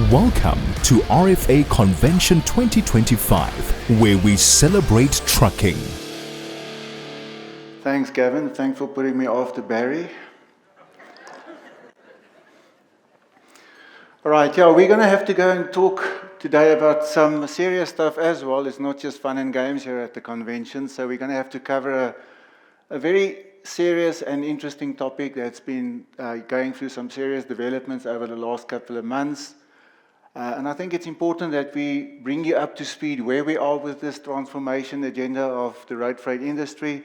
Welcome to RFA Convention 2025, where we celebrate trucking. Thanks, Gavin. Thanks for putting me after Barry. All right, we're going to have to go and talk today about some serious stuff as well. It's not just fun and games here at the convention, so we're going to have to cover a very serious and interesting topic that's been going through some serious developments over the last couple of months. And I think it's important that we bring you up to speed where we are with this transformation agenda of the road freight industry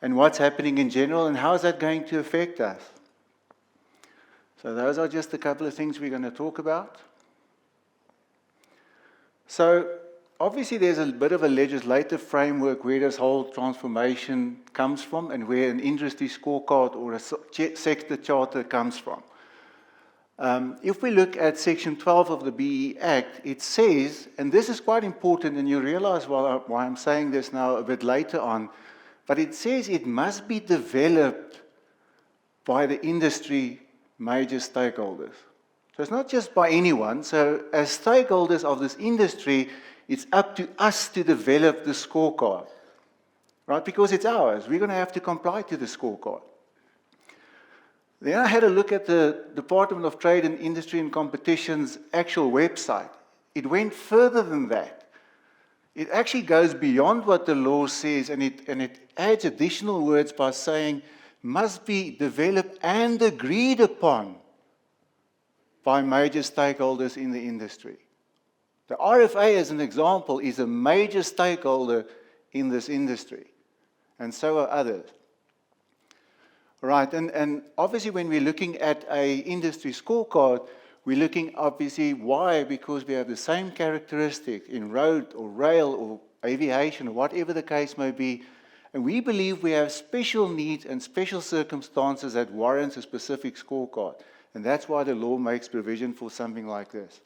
and what's happening in general and how is that going to affect us. So those are just a couple of things we're going to talk about. So obviously there's a bit of a legislative framework where this whole transformation comes from and where an industry scorecard or a sector charter comes from. If we look at Section 12 of the BE Act, it says, and this is quite important, and you realize why I'm saying this now a bit later on, but it says it must be developed by the industry major stakeholders. So it's not just by anyone. So as stakeholders of this industry, it's up to us to develop the scorecard, right? Because it's ours. We're going to have to comply to the scorecard. Then I had a look at the Department of Trade and Industry and Competition's actual website. It went further than that. It actually goes beyond what the law says, and it adds additional words by saying must be developed and agreed upon by major stakeholders in the industry. The RFA, as an example, is a major stakeholder in this industry, and so are others. Right, and obviously when we're looking at an industry scorecard, we're looking obviously why? Because we have the same characteristic in road or rail or aviation or whatever the case may be, and we believe we have special needs and special circumstances that warrants a specific scorecard, and that's why the law makes provision for something like this.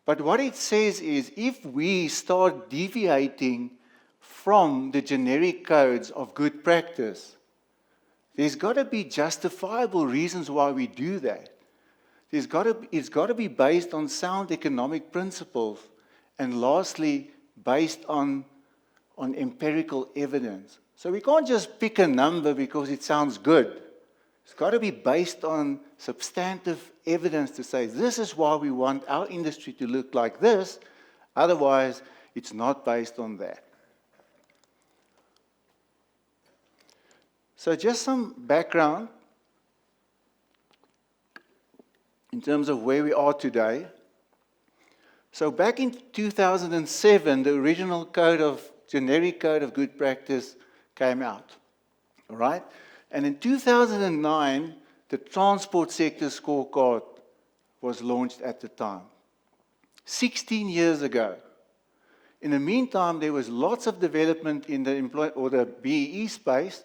But what it says is if we start deviating from the generic codes of good practice, there's got to be justifiable reasons why we do that. It's got to be based on sound economic principles, and lastly, based on empirical evidence. So we can't just pick a number because it sounds good. It's got to be based on substantive evidence to say, this is why we want our industry to look like this, otherwise it's not based on that. So just some background in terms of where we are today. So back in 2007, the original generic code of good practice came out, all right? And in 2009, the transport sector scorecard was launched at the time, 16 years ago. In the meantime, there was lots of development in the BEE space.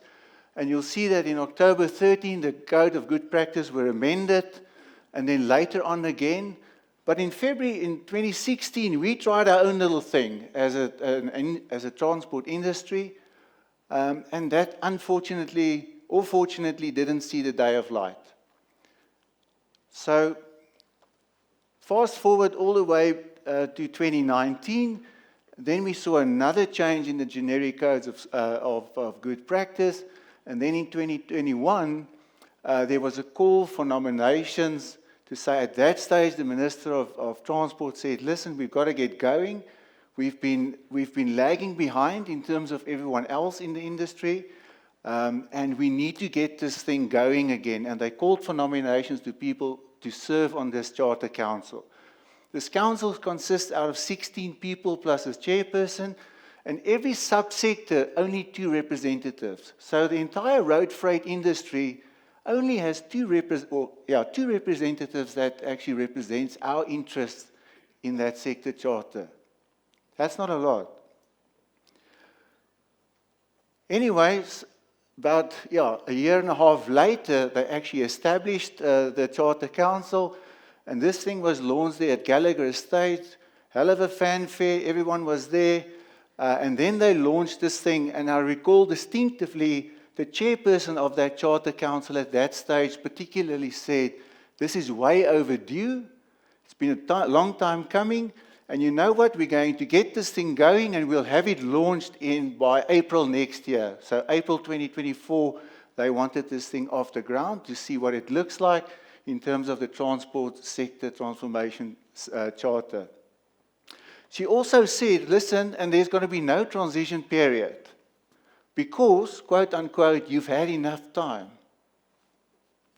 And you'll see that in October 13, the Code of Good Practice were amended, and then later on again. But in February in 2016, we tried our own little thing as a transport industry, and that unfortunately or fortunately didn't see the day of light. So fast forward all the way to 2019, then we saw another change in the generic codes of good practice. And then in 2021, there was a call for nominations to say at that stage, the Minister of Transport said, listen, we've got to get going. We've been lagging behind in terms of everyone else in the industry, and we need to get this thing going again. And they called for nominations to people to serve on this Charter Council. This council consists out of 16 people plus a chairperson, and every subsector, only 2 representatives. So the entire road freight industry only has 2 representatives that actually represents our interests in that sector charter. That's not a lot. Anyways, about a year and a half later, they actually established the Charter Council, and this thing was launched there at Gallagher Estate. Hell of a fanfare, everyone was there. And then they launched this thing, and I recall distinctively the chairperson of that Charter Council at that stage particularly said, This is way overdue. It's been a long time coming. And you know what? We're going to get this thing going and we'll have it launched by April next year. So April 2024, they wanted this thing off the ground to see what it looks like in terms of the transport sector transformation charter. She also said, listen, and there's going to be no transition period because, quote unquote, you've had enough time.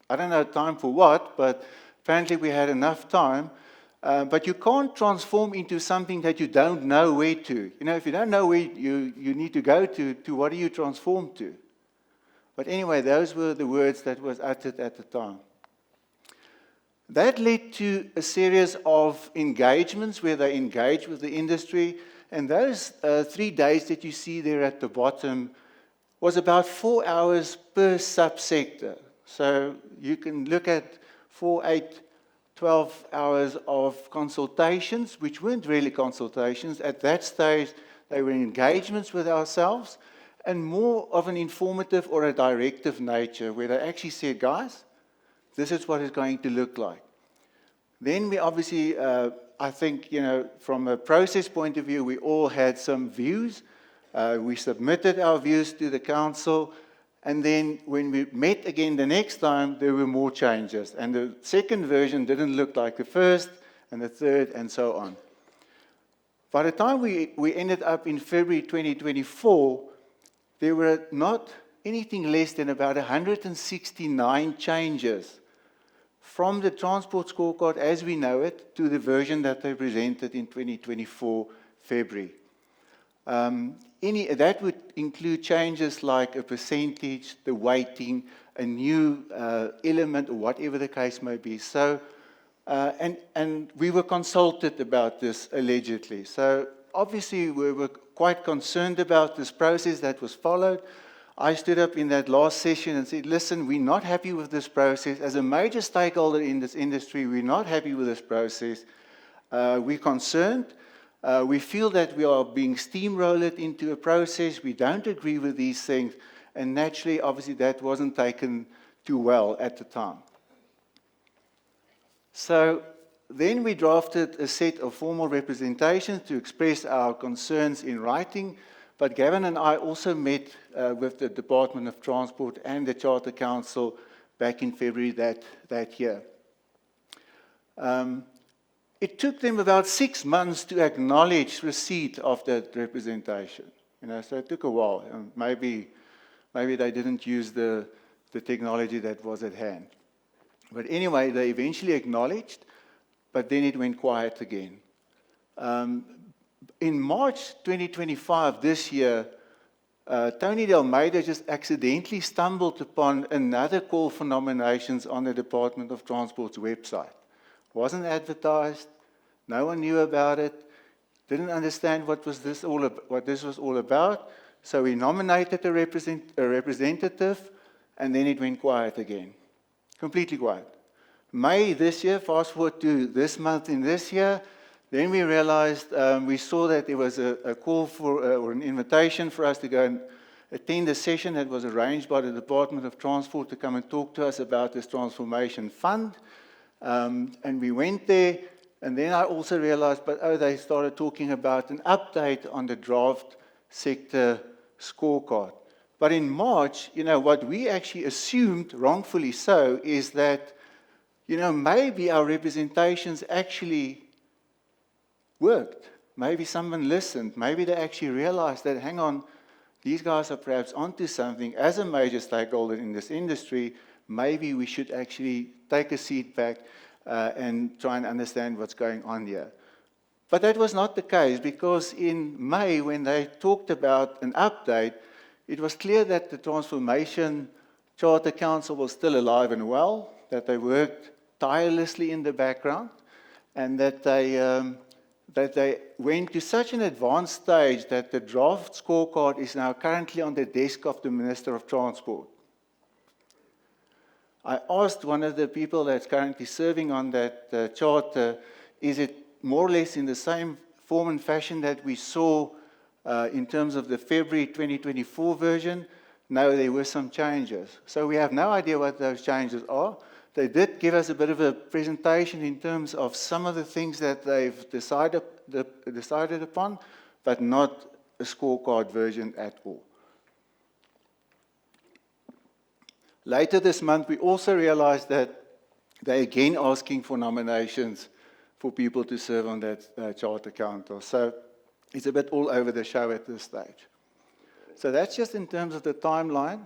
I don't know time for what, but apparently we had enough time. But you can't transform into something that you don't know where to. You know, if you don't know where you need to go to what do you transform to? But anyway, those were the words that was uttered at the time. That led to a series of engagements where they engaged with the industry. And those 3 days that you see there at the bottom was about 4 hours per subsector. So you can look at 4, 8, 12 hours of consultations, which weren't really consultations. At that stage, they were engagements with ourselves and more of an informative or a directive nature where they actually said, guys, this is what it's going to look like. Then we obviously, I think, you know, from a process point of view, we all had some views. We submitted our views to the council. And then when we met again the next time, there were more changes. And the second version didn't look like the first, and the third, and so on. By the time we ended up in February 2024, there were not anything less than about 169 changes from the transport scorecard as we know it to the version that they presented in 2024 February. That would include changes like a percentage, the weighting, a new element, or whatever the case may be. So, and we were consulted about this allegedly. So obviously we were quite concerned about this process that was followed. I stood up in that last session and said, listen, we're not happy with this process. As a major stakeholder in this industry, we're not happy with this process. We're concerned. We feel that we are being steamrolled into a process. We don't agree with these things. And naturally, obviously, that wasn't taken too well at the time. So then we drafted a set of formal representations to express our concerns in writing. But Gavin and I also met with the Department of Transport and the Charter Council back in February that year. It took them about 6 months to acknowledge receipt of that representation. You know, so it took a while. And maybe they didn't use the technology that was at hand. But anyway, they eventually acknowledged, but then it went quiet again. In March 2025, this year, Tony de Almeida just accidentally stumbled upon another call for nominations on the Department of Transport's website. Wasn't advertised, no one knew about it, didn't understand what this was all about, so we nominated a representative, and then it went quiet again. Completely quiet. May this year, fast forward to this month in this year, then we realized, we saw that there was a call for, or an invitation for us to go and attend a session that was arranged by the Department of Transport to come and talk to us about this transformation fund. And we went there, and then I also realized, they started talking about an update on the draft sector scorecard. But in March, you know, what we actually assumed, wrongfully so, is that, you know, maybe our representations actually worked. Maybe someone listened. Maybe they actually realized that, hang on, these guys are perhaps onto something. As a major stakeholder in this industry, maybe we should actually take a seat back and try and understand what's going on here. But that was not the case, because in May, when they talked about an update, it was clear that the Transformation Charter Council was still alive and well, that they worked tirelessly in the background, and that they went to such an advanced stage that the draft scorecard is now currently on the desk of the Minister of Transport. I asked one of the people that's currently serving on that charter, is it more or less in the same form and fashion that we saw in terms of the February 2024 version? No, there were some changes. So we have no idea what those changes are. they did give us a bit of a presentation in terms of some of the things that they've decided upon, but not a scorecard version at all. Later this month, we also realized that they're again asking for nominations for people to serve on that Charter Council. So it's a bit all over the show at this stage. So that's just in terms of the timeline.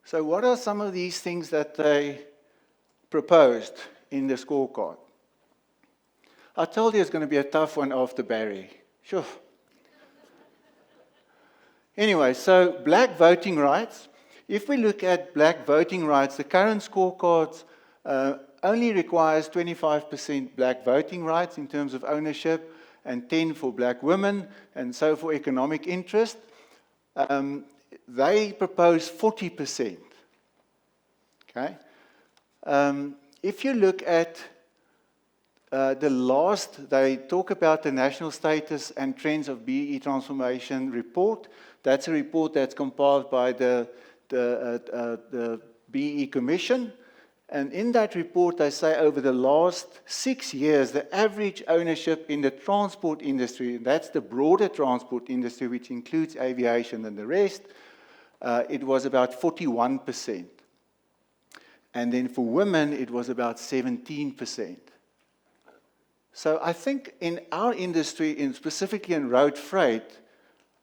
So what are some of these things that they proposed in the scorecard? I told you it's going to be a tough one after Barry. Sure. Anyway, so black voting rights. If we look at black voting rights, the current scorecard only requires 25% black voting rights in terms of ownership and 10% for black women, and so for economic interest. They propose 40%. Okay? If you look at the last, they talk about the National Status and Trends of BEE Transformation report. That's a report that's compiled by the BEE Commission. And in that report, they say over the last 6 years, the average ownership in the transport industry, that's the broader transport industry, which includes aviation and the rest, it was about 41%. And then for women, it was about 17%. So I think in our industry, specifically in road freight,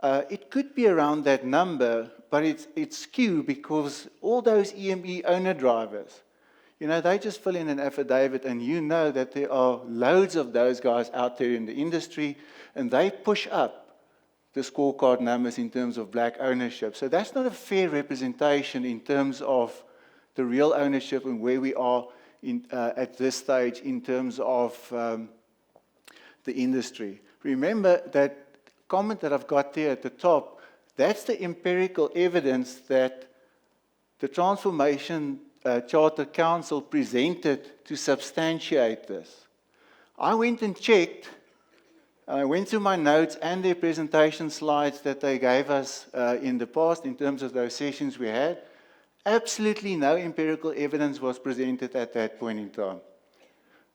it could be around that number, but it's skewed because all those EME owner drivers, you know, they just fill in an affidavit, and you know that there are loads of those guys out there in the industry, and they push up the scorecard numbers in terms of black ownership. So that's not a fair representation in terms of the real ownership and where we are at this stage in terms of the industry. Remember that comment that I've got there at the top, that's the empirical evidence that the Transformation Charter Council presented to substantiate this. I went and checked, I went through my notes and their presentation slides that they gave us in the past in terms of those sessions we had. Absolutely no empirical evidence was presented at that point in time.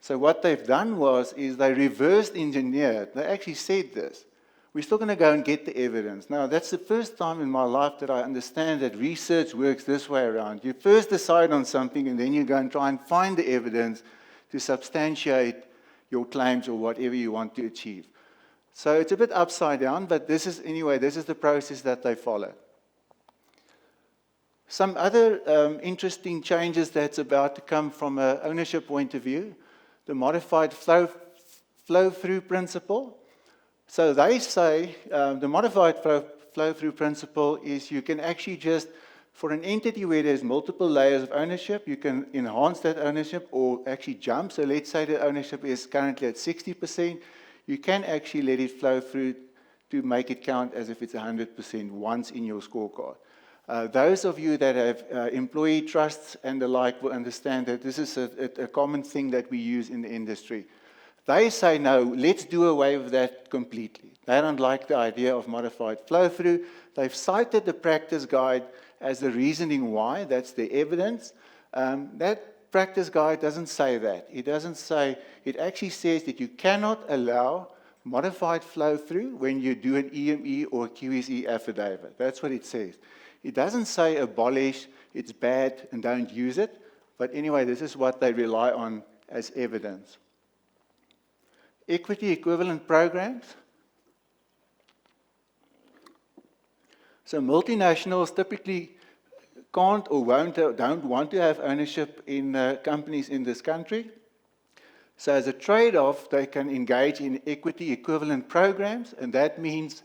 So what they've done is they reversed engineered. They actually said this. We're still going to go and get the evidence. Now, that's the first time in my life that I understand that research works this way around. You first decide on something, and then you go and try and find the evidence to substantiate your claims or whatever you want to achieve. So it's a bit upside down, but this is the process that they follow. Some other interesting changes that's about to come from an ownership point of view, the modified flow-through principle. So they say the modified flow-through principle is you can actually just, for an entity where there's multiple layers of ownership, you can enhance that ownership or actually jump. So let's say the ownership is currently at 60%. You can actually let it flow through to make it count as if it's 100% once in your scorecard. Those of you that have employee trusts and the like will understand that this is a common thing that we use in the industry. They say, no, let's do away with that completely. They don't like the idea of modified flow-through. They've cited the practice guide as the reasoning why. That's the evidence. That practice guide doesn't say that. It doesn't say, it actually says that you cannot allow modified flow-through when you do an EME or QSE affidavit. That's what it says. It doesn't say abolish, it's bad and don't use it. But anyway, this is what they rely on as evidence. Equity equivalent programs. So multinationals typically can't or don't want to have ownership in companies in this country. So as a trade-off, they can engage in equity equivalent programs, and that means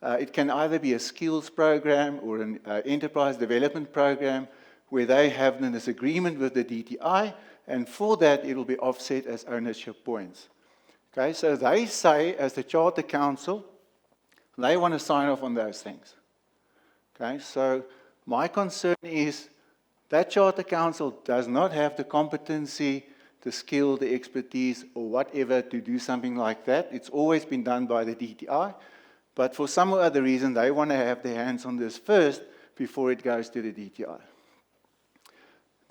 it can either be a skills program or an enterprise development program where they have this agreement with the DTI, and for that it will be offset as ownership points. Okay, so they say, as the Charter Council, they want to sign off on those things. Okay, so my concern is that Charter Council does not have the competency, the skill, the expertise, or whatever to do something like that. It's always been done by the DTI, but for some other reason, they want to have their hands on this first before it goes to the DTI.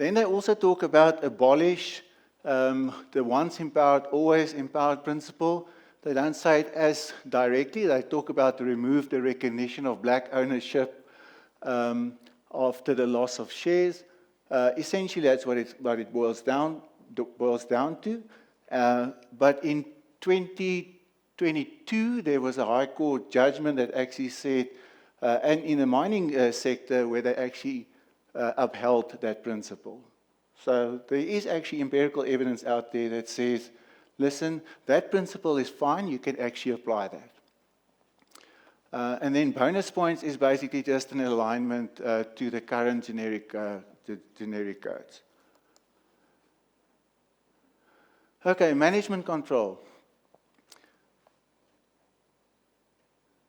Then they also talk about abolish the once empowered, always empowered principle. They don't say it as directly. They talk about to remove the recognition of black ownership after the loss of shares. Essentially, that's what it boils down to. But in 2022, there was a High Court judgment that actually said, and in the mining sector, where they actually upheld that principle. So there is actually empirical evidence out there that says, listen, that principle is fine, you can actually apply that. And then bonus points is basically just an alignment to the current generic codes. Okay, management control.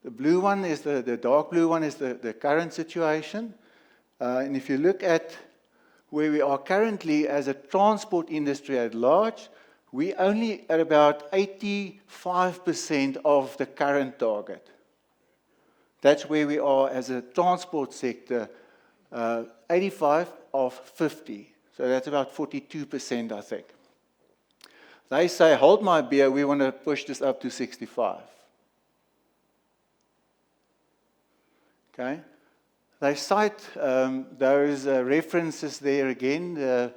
The blue one is the dark blue one is the current situation. And if you look at where we are currently as a transport industry at large, we only at about 85% of the current target. That's where we are as a transport sector, 85 of 50. So that's about 42%, I think. They say, hold my beer, we want to push this up to 65. Okay? They cite those references there again, the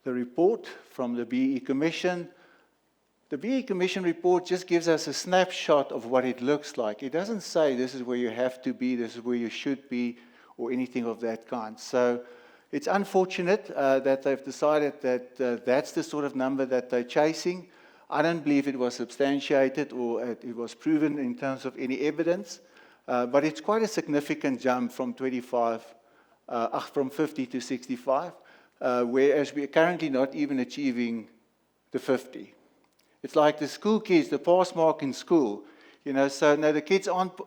report from the BE Commission. The BE Commission report just gives us a snapshot of what it looks like. It doesn't say this is where you have to be, this is where you should be, or anything of that kind. So it's unfortunate that they've decided that that's the sort of number that they're chasing. I don't believe it was substantiated or it was proven in terms of any evidence, but it's quite a significant jump from 50 to 65, whereas we're currently not even achieving the 50. It's like the school kids, the pass mark in school, so now the kids aren't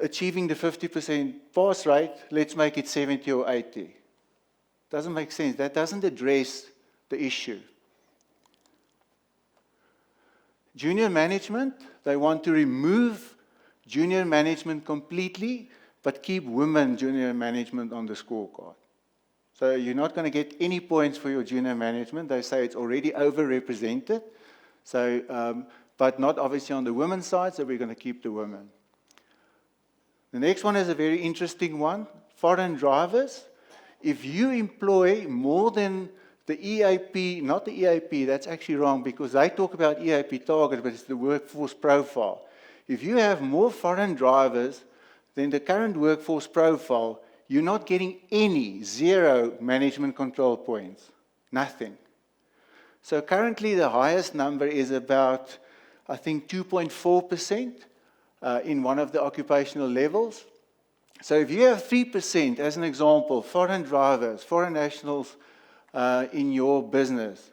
achieving the 50% pass rate, let's make it 70 or 80. Doesn't make sense. That doesn't address the issue. Junior management, they want to remove junior management completely, but keep women junior management on the scorecard. So you're not going to get any points for your junior management. They say it's already overrepresented, so, but not obviously on the women's side, so we're going to keep the women. The next one is a very interesting one, foreign drivers. If you employ more than the EAP, not the EAP, that's actually wrong because they talk about EAP target, but it's the workforce profile. If you have more foreign drivers than the current workforce profile, you're not getting any, 0 management control points, nothing. So currently the highest number is about, I think, 2.4% in one of the occupational levels. So if you have 3%, as an example, foreign drivers, foreign nationals, in your business,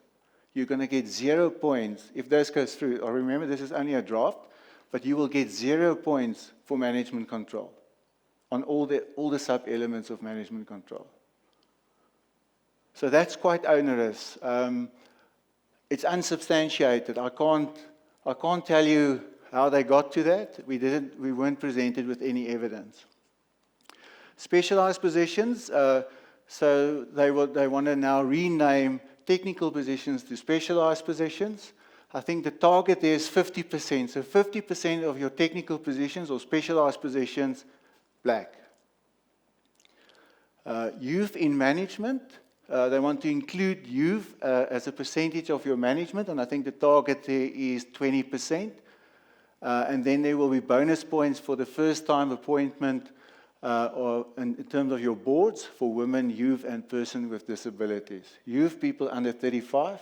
you're going to get 0 points if this goes through. Or remember, this is only a draft, but you will get 0 points for management control on all the sub-elements of management control. So that's quite onerous. It's unsubstantiated. I can't tell you how they got to that. We weren't presented with any evidence. Specialized positions. So they want to now rename technical positions to specialized positions. I think the target there is 50%. So 50% of your technical positions or specialized positions, black. Youth in management. They want to include youth as a percentage of your management, and I think the target there is 20%. And then there will be bonus points for the first-time appointment or in terms of your boards for women, youth, and person with disabilities. Youth, people under 35.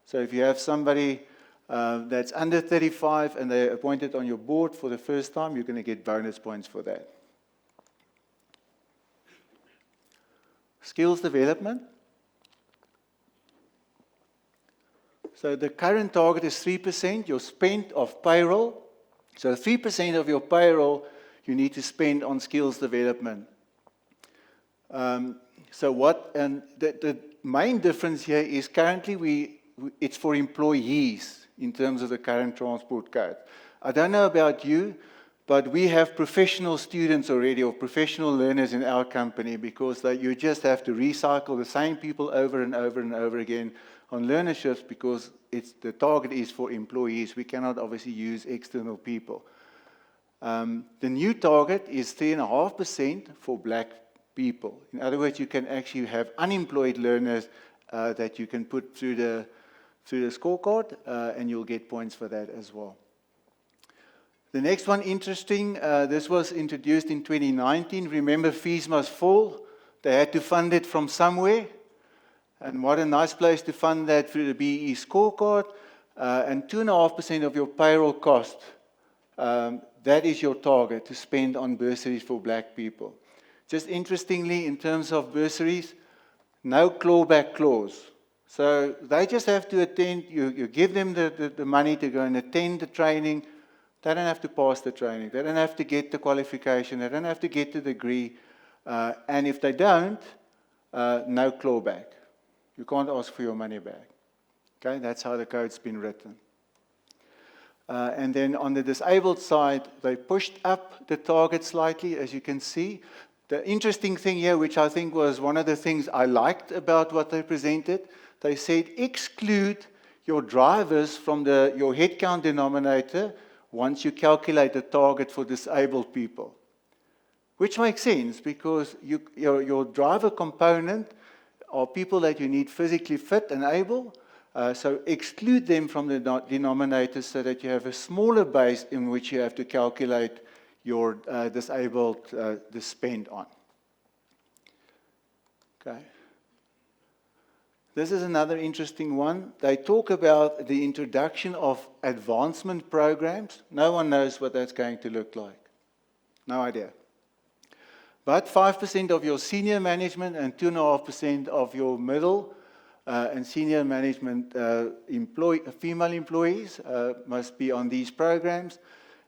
So if you have somebody that's under 35 and they're appointed on your board for the first time, you're going to get bonus points for that. Skills development. So the current target is 3%, your spend of payroll. So 3% of your payroll you need to spend on skills development. So the main difference here is currently it's for employees in terms of the current transport code. I don't know about you, But we have professional students already, or professional learners in our company, because you just have to recycle the same people over and over and over again on learnerships, because the target is for employees. We cannot obviously use external people. The new target is 3.5% for black people. In other words, you can actually have unemployed learners that you can put through the scorecard, and you'll get points for that as well. The next one, interesting, this was introduced in 2019. Remember, fees must fall. They had to fund it from somewhere. And what a nice place to fund that through the BE scorecard. And 2.5% of your payroll cost, that is your target to spend on bursaries for black people. Just interestingly, in terms of bursaries, no clawback clause. So they just have to attend, you give them the money to go and attend the training. They don't have to pass the training. They don't have to get the qualification. They don't have to get the degree. And if they don't, no clawback. You can't ask for your money back. Okay, that's how the code's been written. And then on the disabled side, they pushed up the target slightly, as you can see. The interesting thing here, which I think was one of the things I liked about what they presented, they said exclude your drivers from your headcount denominator once you calculate the target for disabled people. Which makes sense, because your driver component are people that you need physically fit and able, so exclude them from the denominator so that you have a smaller base in which you have to calculate your disabled the spend on. Okay. This is another interesting one. They talk about the introduction of advancement programs. No one knows what that's going to look like. No idea. But 5% of your senior management and 2.5% of your middle and senior management female employees must be on these programs.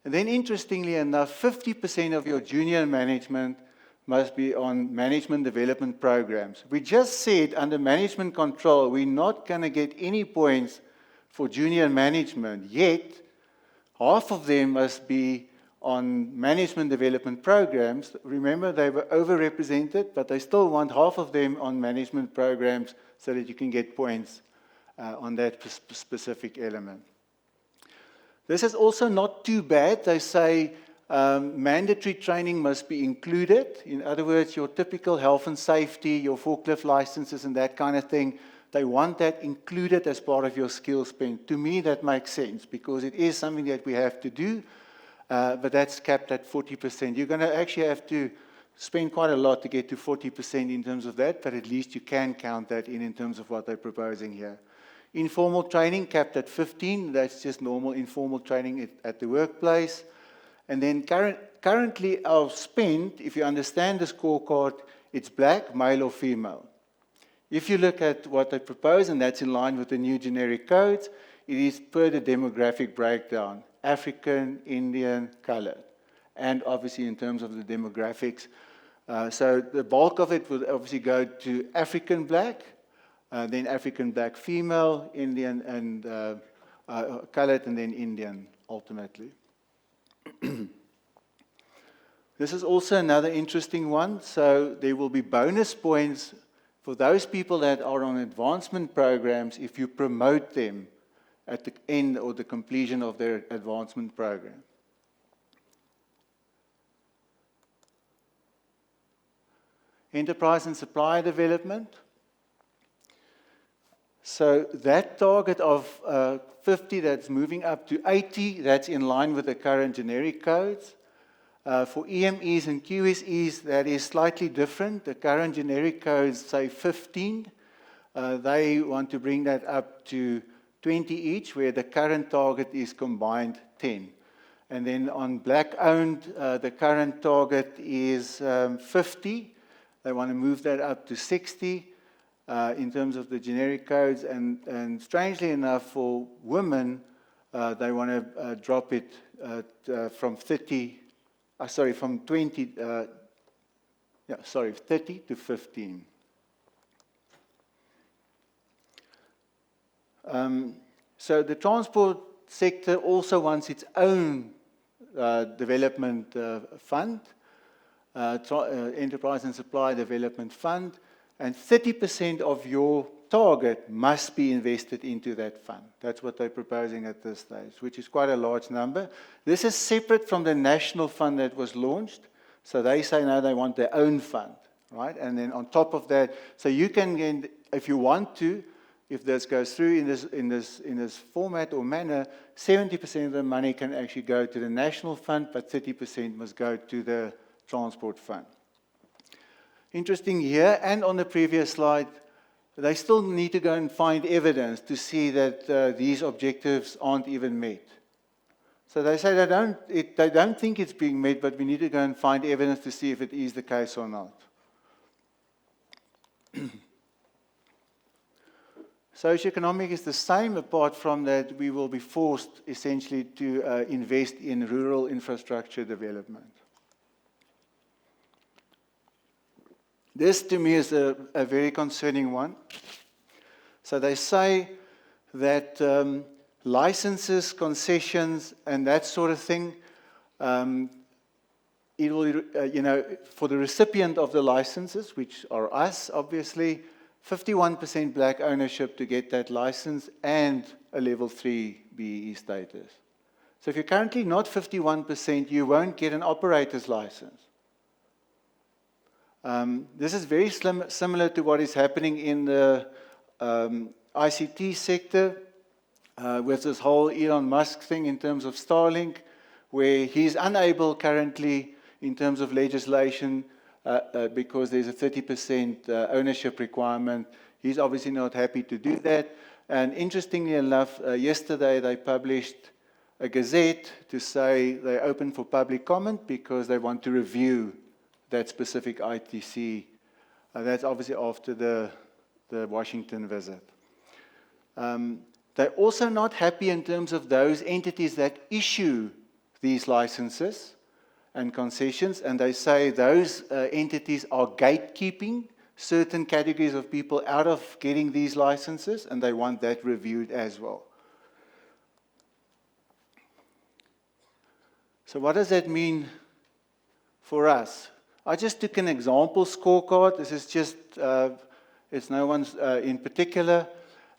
And then interestingly enough, 50% of your junior management must be on management development programs. We just said under management control, we're not going to get any points for junior management, yet half of them must be on management development programs. Remember, they were overrepresented, but they still want half of them on management programs so that you can get points on that specific element. This is also not too bad. They say mandatory training must be included. In other words, your typical health and safety, your forklift licenses and that kind of thing, they want that included as part of your skill spend. To me, that makes sense because it is something that we have to do, but that's capped at 40%. You're going to actually have to spend quite a lot to get to 40% in terms of that, but at least you can count that in terms of what they're proposing here. Informal training capped at 15. That's just normal informal training at the workplace. And then currently our spend, if you understand the scorecard, it's black, male or female. If you look at what they propose, and that's in line with the new generic codes, it is per the demographic breakdown, African, Indian, colored, and obviously in terms of the demographics. So the bulk of it will obviously go to African black, then African black female, Indian and colored, and then Indian ultimately. This is also another interesting one. So there will be bonus points for those people that are on advancement programs if you promote them at the end or the completion of their advancement program. Enterprise and supplier development. So that target of 50 that's moving up to 80, that's in line with the current generic codes. For EMEs and QSEs, that is slightly different. The current generic codes say 15. They want to bring that up to 20 each, where the current target is combined 10. And then on black-owned, the current target is 50. They want to move that up to 60 in terms of the generic codes. And strangely enough, for women, they want to drop it from 30 to 15. So the transport sector also wants its own Development Fund, Enterprise and Supply Development Fund, and 30% of your target must be invested into that fund. That's what they're proposing at this stage, which is quite a large number. This is separate from the national fund that was launched. So they say now they want their own fund, right? And then on top of that, so you can get, if you want to, if this goes through in this format or manner, 70% of the money can actually go to the national fund, but 30% must go to the transport fund. Interesting here, and on the previous slide, they still need to go and find evidence to see that these objectives aren't even met. So they say they don't think it's being met, but we need to go and find evidence to see if it is the case or not. Socioeconomic is the same, apart from that we will be forced essentially to invest in rural infrastructure development. This to me is a very concerning one. So they say that licenses, concessions, and that sort of thing, it will, for the recipient of the licenses, which are us, obviously, 51% black ownership to get that license and a level 3 BEE status. So if you're currently not 51%, you won't get an operator's license. This is very similar to what is happening in the ICT sector with this whole Elon Musk thing in terms of Starlink, where he's unable currently in terms of legislation because there's a 30% ownership requirement. He's obviously not happy to do that. And interestingly enough, yesterday they published a gazette to say they're open for public comment because they want to review that specific ITC. That's obviously after the Washington visit. They're also not happy in terms of those entities that issue these licenses and concessions, and they say those entities are gatekeeping certain categories of people out of getting these licenses, and they want that reviewed as well. So what does that mean for us? I just took an example scorecard. This is just, it's no one's in particular,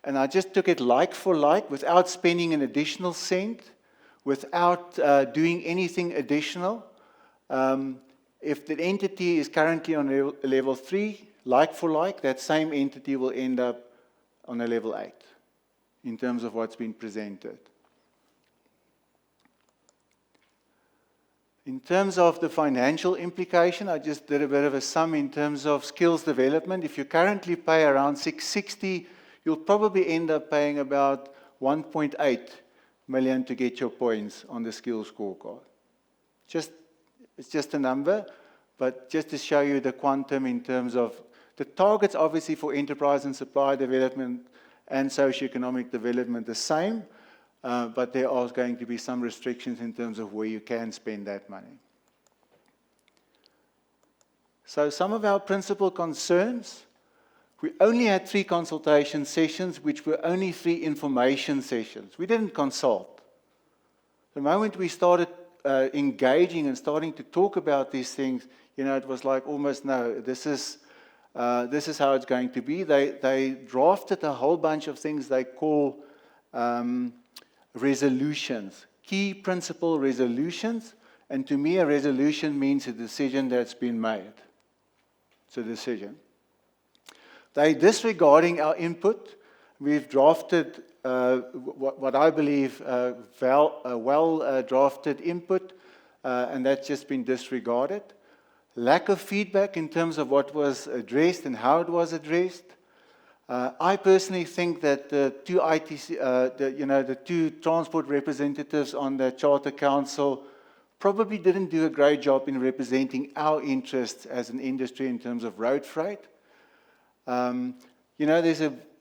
and I just took it like for like without spending an additional cent, without doing anything additional. If the entity is currently on level 3, like for like, that same entity will end up on a level 8 in terms of what's been presented. In terms of the financial implication, I just did a bit of a sum in terms of skills development. If you currently pay around 660, you'll probably end up paying about 1.8 million to get your points on the skills scorecard. It's just a number, but just to show you the quantum in terms of the targets, obviously for enterprise and supply development and socioeconomic development the same, but there are going to be some restrictions in terms of where you can spend that money. So some of our principal concerns, we only had 3 consultation sessions, which were only 3 information sessions. We didn't consult. The moment we started engaging and starting to talk about these things, it was like almost, no, this is how it's going to be. They drafted a whole bunch of things they call resolutions, key principle resolutions, and to me a resolution means a decision that's been made. It's a decision. They're disregarding our input. We've drafted what I believe well drafted input, and that's just been disregarded. Lack of feedback in terms of what was addressed and how it was addressed. I personally think that the 2 ITC, the 2 transport representatives on the Charter Council probably didn't do a great job in representing our interests as an industry in terms of road freight.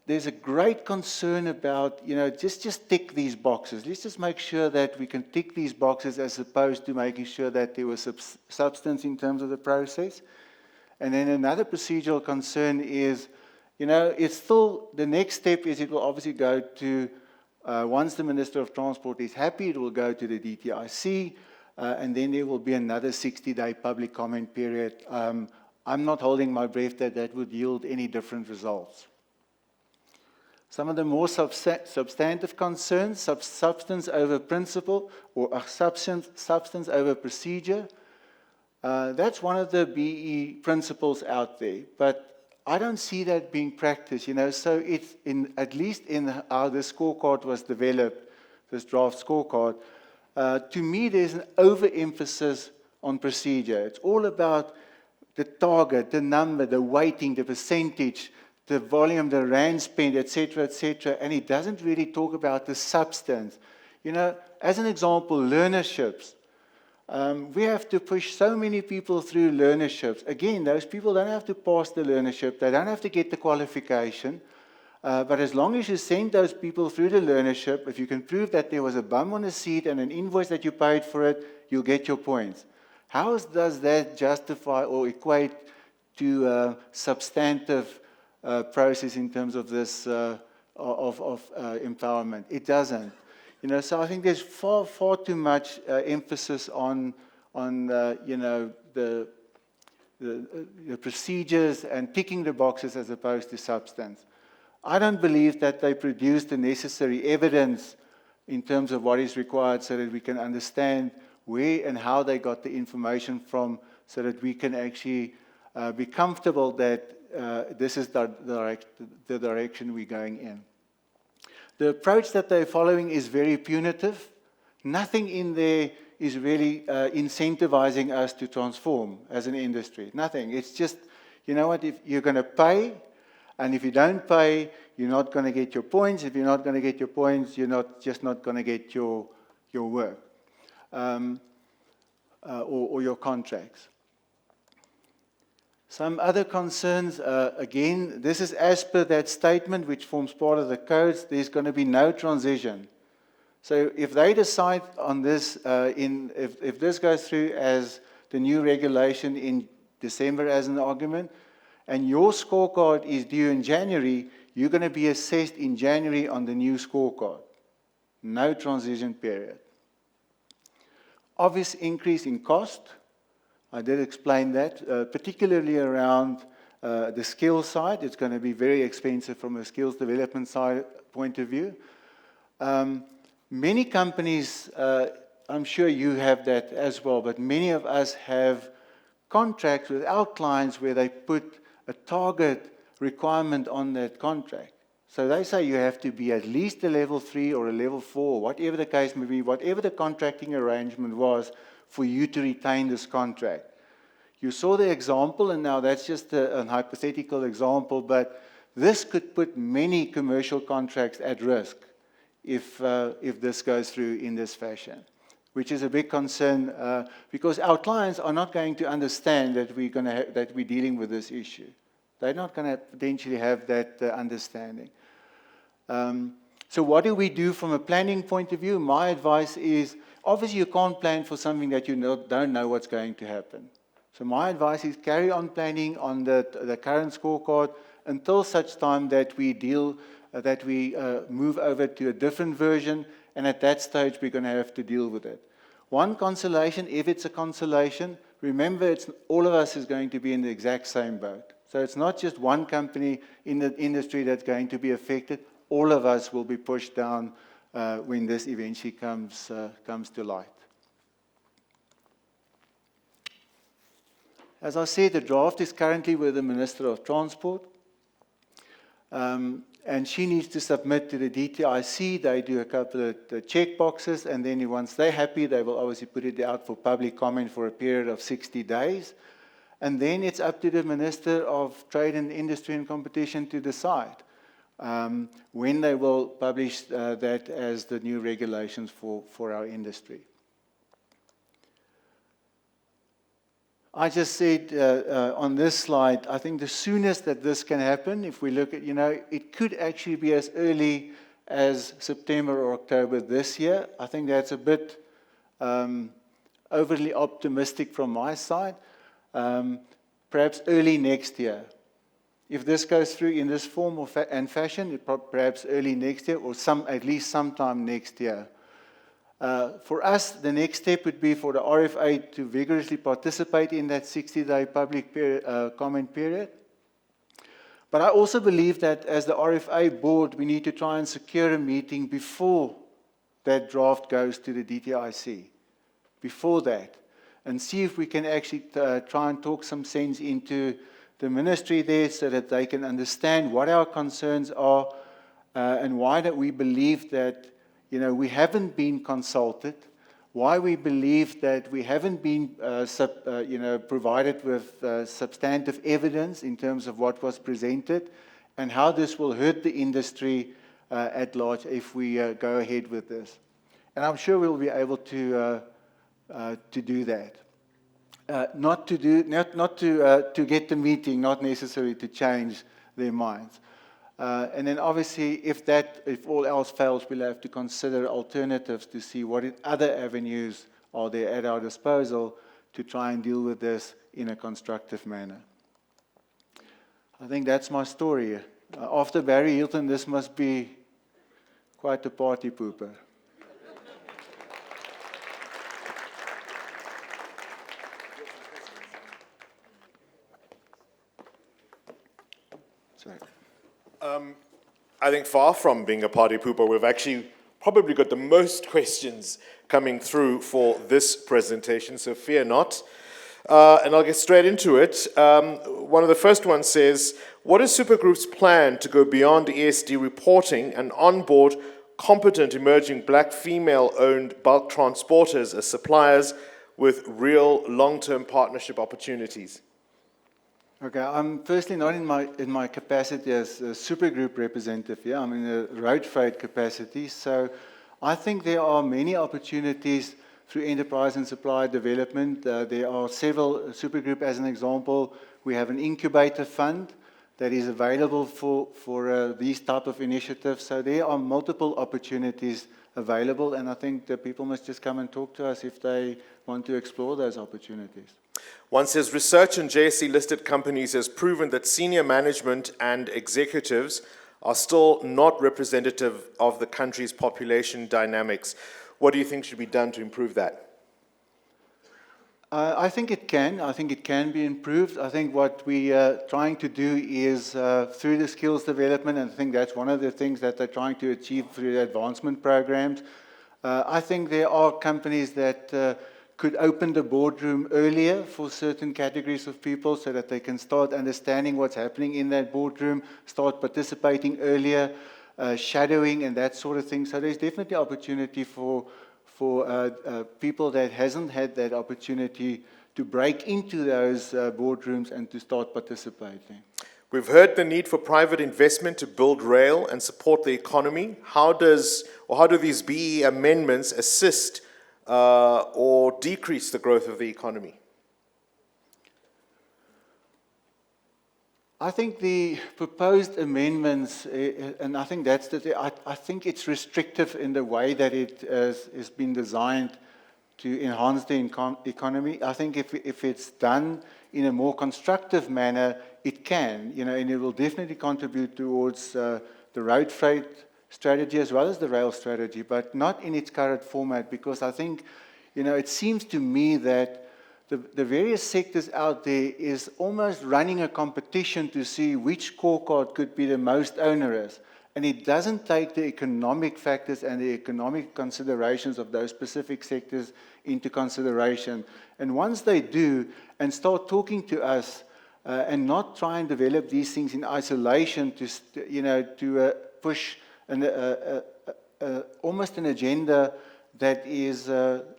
There's a great concern about, just tick these boxes. Let's just make sure that we can tick these boxes as opposed to making sure that there was substance in terms of the process. And then another procedural concern is, it's still, the next step is it will obviously go to, once the Minister of Transport is happy, it will go to the DTIC. and then there will be another 60-day public comment period. I'm not holding my breath that that would yield any different results. Some of the more substantive concerns, substance over principle, or substance over procedure, that's one of the BE principles out there, but I don't see that being practiced, so it's at least in how the scorecard was developed, this draft scorecard, to me there's an overemphasis on procedure. It's all about the target, the number, the weighting, the percentage, the volume, the rand spent, etc., and it doesn't really talk about the substance. As an example, learnerships. We have to push so many people through learnerships. Again, those people don't have to pass the learnership, they don't have to get the qualification, but as long as you send those people through the learnership, if you can prove that there was a bum on a seat and an invoice that you paid for it, you'll get your points. How does that justify or equate to a substantive process in terms of this empowerment? It doesn't. So I think there's far too much emphasis on the procedures and ticking the boxes as opposed to substance. I don't believe that they produce the necessary evidence in terms of what is required so that we can understand where and how they got the information from, so that we can actually be comfortable that this is the direction we're going in. The approach that they're following is very punitive. Nothing in there is really incentivizing us to transform as an industry. Nothing. It's just, if you're going to pay, and if you don't pay, you're not going to get your points. If you're not going to get your points, you're just not going to get your work or your contracts. Some other concerns, again, this is as per that statement which forms part of the codes. There's going to be no transition. So if they decide on this, if this goes through as the new regulation in December as an argument, and your scorecard is due in January, you're going to be assessed in January on the new scorecard. No transition period. Obvious increase in cost. I did explain that, particularly around the skills side. It's going to be very expensive from a skills development side point of view. Many companies, I'm sure you have that as well, but many of us have contracts with our clients where they put a target requirement on that contract. So they say you have to be at least a level 3 or a level 4, whatever the case may be, whatever the contracting arrangement was, for you to retain this contract. You saw the example, and now that's just a hypothetical example, but this could put many commercial contracts at risk if this goes through in this fashion, which is a big concern because our clients are not going to understand that we're dealing with this issue. They're not going to potentially have that understanding. So what do we do from a planning point of view? My advice is, obviously you can't plan for something that you don't know what's going to happen. So my advice is carry on planning on the current scorecard until such time that we move over to a different version, and at that stage we're going to have to deal with it. One consolation, if it's a consolation, remember all of us is going to be in the exact same boat. So it's not just one company in the industry that's going to be affected. All of us will be pushed down when this eventually comes to light. As I said, the draft is currently with the Minister of Transport, and she needs to submit to the DTIC. They do a couple of check boxes, and then once they're happy, they will obviously put it out for public comment for a period of 60 days. And then it's up to the Minister of Trade and Industry and Competition to decide when they will publish that as the new regulations for our industry. I just said on this slide, I think the soonest that this can happen, if we look at, it could actually be as early as September or October this year. I think that's a bit overly optimistic from my side. Perhaps early next year. If this goes through in this form and fashion, perhaps early next year or at least sometime next year. For us, the next step would be for the RFA to vigorously participate in that 60-day public comment period. But I also believe that as the RFA board, we need to try and secure a meeting before that draft goes to the DTIC, before that, and see if we can actually try and talk some sense into the ministry there so that they can understand what our concerns are and why that we believe that we haven't been consulted, why we believe that we haven't been provided with substantive evidence in terms of what was presented, and how this will hurt the industry at large if we go ahead with this. And I'm sure we'll be able to do that. Not to get the meeting, not necessarily to change their minds. And then obviously, if all else fails, we'll have to consider alternatives to see what other avenues are there at our disposal to try and deal with this in a constructive manner. I think that's my story. After Barry Hilton, this must be quite a party pooper. Sorry. I think far from being a party pooper, we've actually probably got the most questions coming through for this presentation, so fear not. And I'll get straight into it. One of the first ones says, what is Supergroup's plan to go beyond ESD reporting and onboard competent emerging black female-owned bulk transporters as suppliers with real long-term partnership opportunities? Okay, I'm firstly not in my capacity as a Supergroup representative here. I'm in a road freight capacity. So I think there are many opportunities through enterprise and supply development. There are several, Supergroup as an example, we have an incubator fund that is available for these type of initiatives. So there are multiple opportunities available, and I think that people must just come and talk to us if they want to explore those opportunities. One says, research in JSE-listed companies has proven that senior management and executives are still not representative of the country's population dynamics. What do you think should be done to improve that? I think it can. I think it can be improved. I think what we are trying to do is through the skills development, and I think that's one of the things that they're trying to achieve through the advancement programs. I think there are companies that could open the boardroom earlier for certain categories of people so that they can start understanding what's happening in that boardroom, start participating earlier, shadowing and that sort of thing. So there's definitely opportunity for people that hasn't had that opportunity to break into those boardrooms and to start participating. We've heard the need for private investment to build rail and support the economy. How do these BE amendments assist or decrease the growth of the economy? I think the proposed amendments, and I think that's I think it's restrictive in the way that it has been designed to enhance the economy. I think if it's done in a more constructive manner, it can, and it will definitely contribute towards the road freight strategy as well as the rail strategy, but not in its current format, because I think, it seems to me that the various sectors out there is almost running a competition to see which scorecard could be the most onerous. And it doesn't take the economic factors and the economic considerations of those specific sectors into consideration. And once they do and start talking to us and not try and develop these things in isolation to push almost an agenda that is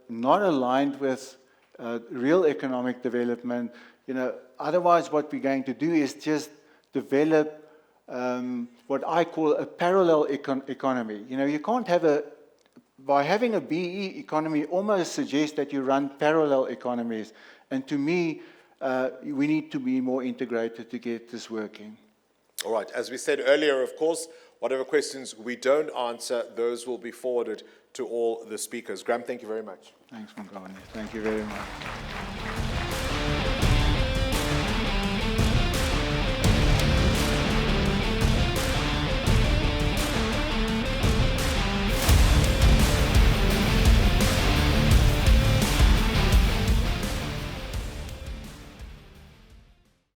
not aligned with real economic development, otherwise what we're going to do is just develop what I call a parallel economy. You can't have by having a BE economy almost suggests that you run parallel economies. And to me, we need to be more integrated to get this working. All right. As we said earlier, of course, whatever questions we don't answer, those will be forwarded to all the speakers. Graeme, thank you very much. Thanks, Montgomery. Thank you very much.